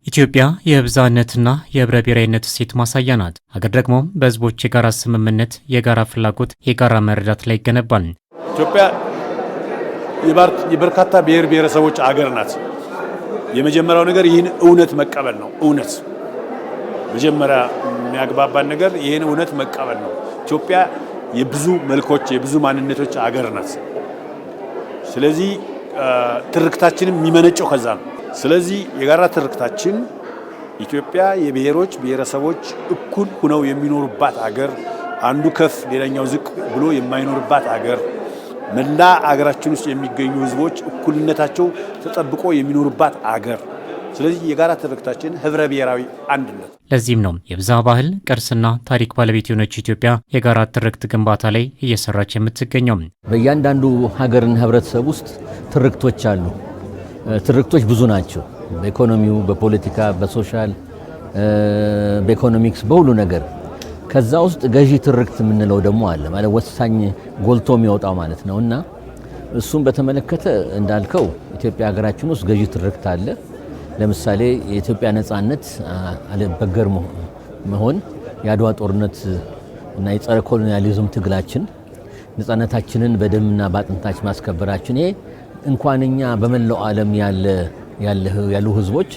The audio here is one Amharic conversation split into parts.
ኢትዮጵያ የብዝሃነትና የህብረ ብሔራዊነት እሴት ማሳያ ናት። ሀገር ደግሞ በህዝቦች የጋራ ስምምነት፣ የጋራ ፍላጎት፣ የጋራ መረዳት ላይ ይገነባል። ኢትዮጵያ የበርካታ ብሔር ብሔረሰቦች አገር ናት። የመጀመሪያው ነገር ይህን እውነት መቀበል ነው። እውነት መጀመሪያ የሚያግባባን ነገር ይህን እውነት መቀበል ነው። ኢትዮጵያ የብዙ መልኮች የብዙ ማንነቶች አገር ናት። ስለዚህ ትርክታችንም የሚመነጨው ከዛ ነው። ስለዚህ የጋራ ትርክታችን ኢትዮጵያ የብሔሮች ብሔረሰቦች እኩል ሆነው የሚኖሩባት አገር፣ አንዱ ከፍ ሌላኛው ዝቅ ብሎ የማይኖርባት አገር፣ መላ አገራችን ውስጥ የሚገኙ ህዝቦች እኩልነታቸው ተጠብቆ የሚኖሩባት አገር። ስለዚህ የጋራ ትርክታችን ህብረ ብሔራዊ አንድነት። ለዚህም ነው የብዝሃ ባህል ቅርስና ታሪክ ባለቤት የሆነች ኢትዮጵያ የጋራ ትርክት ግንባታ ላይ እየሰራች የምትገኘው። በእያንዳንዱ ሀገርና ህብረተሰብ ውስጥ ትርክቶች አሉ። ትርክቶች ብዙ ናቸው። በኢኮኖሚው፣ በፖለቲካ፣ በሶሻል፣ በኢኮኖሚክስ፣ በሁሉ ነገር። ከዛ ውስጥ ገዢ ትርክት የምንለው ደግሞ አለ ማለት ወሳኝ ጎልቶ የሚወጣው ማለት ነው። እና እሱም በተመለከተ እንዳልከው ኢትዮጵያ ሀገራችን ውስጥ ገዢ ትርክት አለ። ለምሳሌ የኢትዮጵያ ነጻነት አልበገር መሆን፣ የአድዋ ጦርነት እና የጸረ ኮሎኒያሊዝም ትግላችን፣ ነጻነታችንን በደምና በአጥንታችን ማስከበራችን ይሄ እንኳንኛ በመላው ዓለም ያሉ ህዝቦች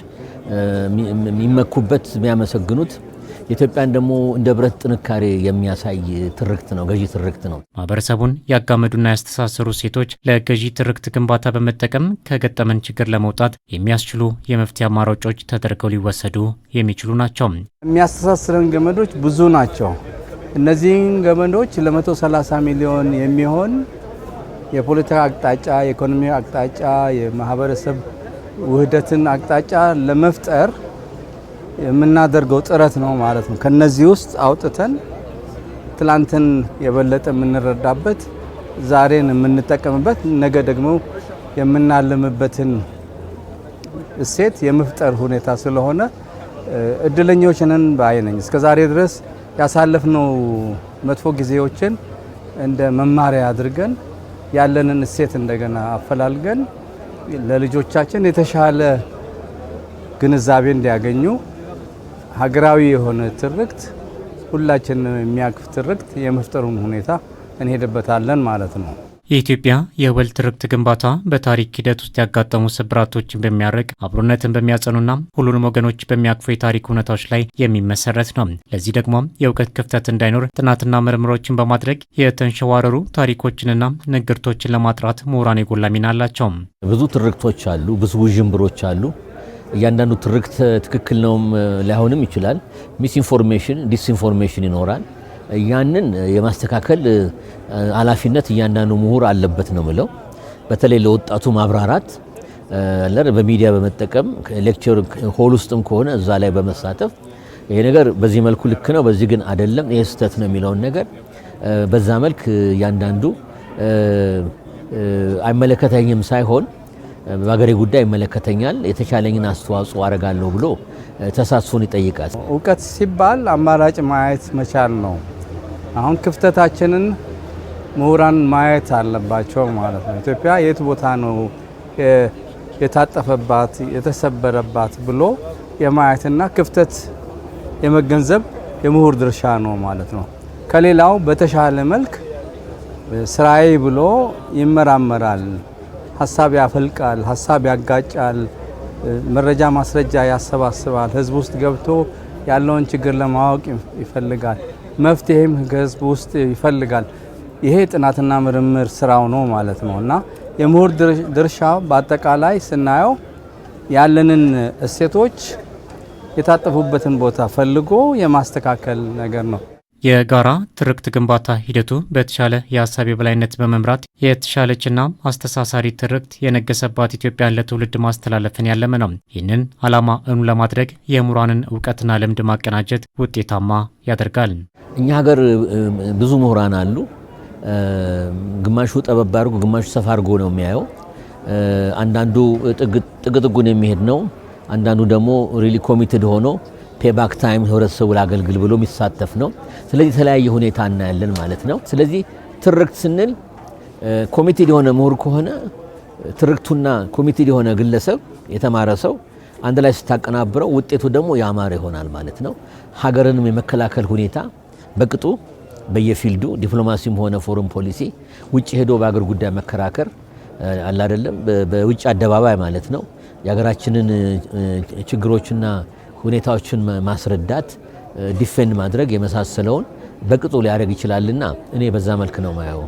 የሚመኩበት የሚያመሰግኑት ኢትዮጵያን ደግሞ እንደ ብረት ጥንካሬ የሚያሳይ ትርክት ነው፣ ገዢ ትርክት ነው። ማህበረሰቡን ያጋመዱና ያስተሳሰሩ ሴቶች ለገዢ ትርክት ግንባታ በመጠቀም ከገጠመን ችግር ለመውጣት የሚያስችሉ የመፍትሄ አማራጮች ተደርገው ሊወሰዱ የሚችሉ ናቸው። የሚያስተሳስረን ገመዶች ብዙ ናቸው። እነዚህን ገመዶች ለ130 ሚሊዮን የሚሆን የፖለቲካ አቅጣጫ፣ የኢኮኖሚ አቅጣጫ፣ የማህበረሰብ ውህደትን አቅጣጫ ለመፍጠር የምናደርገው ጥረት ነው ማለት ነው። ከነዚህ ውስጥ አውጥተን ትላንትን የበለጠ የምንረዳበት፣ ዛሬን የምንጠቀምበት፣ ነገ ደግሞ የምናልምበትን እሴት የመፍጠር ሁኔታ ስለሆነ እድለኞች ነን ባይ ነኝ። እስከዛሬ ድረስ ያሳለፍነው መጥፎ ጊዜዎችን እንደ መማሪያ አድርገን ያለንን እሴት እንደገና አፈላልገን ለልጆቻችን የተሻለ ግንዛቤ እንዲያገኙ ሀገራዊ የሆነ ትርክት፣ ሁላችንን የሚያቅፍ ትርክት የመፍጠሩን ሁኔታ እንሄድበታለን ማለት ነው። የኢትዮጵያ የወል ትርክት ግንባታ በታሪክ ሂደት ውስጥ ያጋጠሙ ስብራቶችን በሚያርቅ አብሮነትን በሚያጸኑና ሁሉንም ወገኖች በሚያቅፉ የታሪክ እውነታዎች ላይ የሚመሰረት ነው። ለዚህ ደግሞ የእውቀት ክፍተት እንዳይኖር ጥናትና ምርምሮችን በማድረግ የተንሸዋረሩ ታሪኮችንና ንግርቶችን ለማጥራት ምሁራን የጎላ ሚና አላቸው። ብዙ ትርክቶች አሉ፣ ብዙ ውዥንብሮች አሉ። እያንዳንዱ ትርክት ትክክል ነውም ላይሆንም ይችላል። ሚስኢንፎርሜሽን፣ ዲስኢንፎርሜሽን ይኖራል። ያንን የማስተካከል ኃላፊነት እያንዳንዱ ምሁር አለበት ነው ብለው በተለይ ለወጣቱ ማብራራት በሚዲያ በመጠቀም ሌክቸር ሆል ውስጥም ከሆነ እዛ ላይ በመሳተፍ ይሄ ነገር በዚህ መልኩ ልክ ነው፣ በዚህ ግን አይደለም፣ ይሄ ስህተት ነው የሚለውን ነገር በዛ መልክ እያንዳንዱ አይመለከተኝም ሳይሆን በሀገሬ ጉዳይ ይመለከተኛል፣ የተቻለኝን አስተዋጽኦ አደርጋለሁ ብሎ ተሳትፎን ይጠይቃል። እውቀት ሲባል አማራጭ ማየት መቻል ነው። አሁን ክፍተታችንን ምሁራን ማየት አለባቸው ማለት ነው። ኢትዮጵያ የት ቦታ ነው የታጠፈባት የተሰበረባት ብሎ የማየትና ክፍተት የመገንዘብ የምሁር ድርሻ ነው ማለት ነው። ከሌላው በተሻለ መልክ ስራዬ ብሎ ይመራመራል፣ ሀሳብ ያፈልቃል፣ ሀሳብ ያጋጫል፣ መረጃ ማስረጃ ያሰባስባል፣ ህዝብ ውስጥ ገብቶ ያለውን ችግር ለማወቅ ይፈልጋል፣ መፍትሄም ህዝብ ውስጥ ይፈልጋል። ይሄ ጥናትና ምርምር ስራው ነው ማለት ነው እና የምሁር ድርሻ በአጠቃላይ ስናየው ያለንን እሴቶች የታጠፉበትን ቦታ ፈልጎ የማስተካከል ነገር ነው። የጋራ ትርክት ግንባታ ሂደቱ በተሻለ የሀሳብ የበላይነት በመምራት የተሻለችና አስተሳሳሪ ትርክት የነገሰባት ኢትዮጵያን ለትውልድ ማስተላለፍን ያለመ ነው። ይህንን ዓላማ እውን ለማድረግ የምሁራንን እውቀትና ልምድ ማቀናጀት ውጤታማ ያደርጋል። እኛ ሀገር ብዙ ምሁራን አሉ። ግማሹ ጠበብ አድርጎ ግማሹ ሰፋ አድርጎ ነው የሚያየው። አንዳንዱ ጥግጥጉን የሚሄድ ነው። አንዳንዱ ደግሞ ሪሊ ኮሚትድ ሆኖ ፔባክ ታይም ህብረተሰቡ ላገልግል ብሎ የሚሳተፍ ነው። ስለዚህ የተለያየ ሁኔታ እናያለን ማለት ነው። ስለዚህ ትርክት ስንል ኮሚቴድ የሆነ ምሁር ከሆነ ትርክቱና ኮሚቴድ የሆነ ግለሰብ የተማረ ሰው አንድ ላይ ስታቀናብረው ውጤቱ ደግሞ ያማረ ይሆናል ማለት ነው። ሀገርንም የመከላከል ሁኔታ በቅጡ በየፊልዱ ዲፕሎማሲም ሆነ ፎረን ፖሊሲ ውጭ ሄዶ በአገር ጉዳይ መከራከር አለ አይደለም፣ በውጭ አደባባይ ማለት ነው የሀገራችንን ችግሮችና ሁኔታዎችን ማስረዳት ዲፌንድ ማድረግ የመሳሰለውን በቅጡ ሊያደርግ ይችላልና እኔ በዛ መልክ ነው ማየው።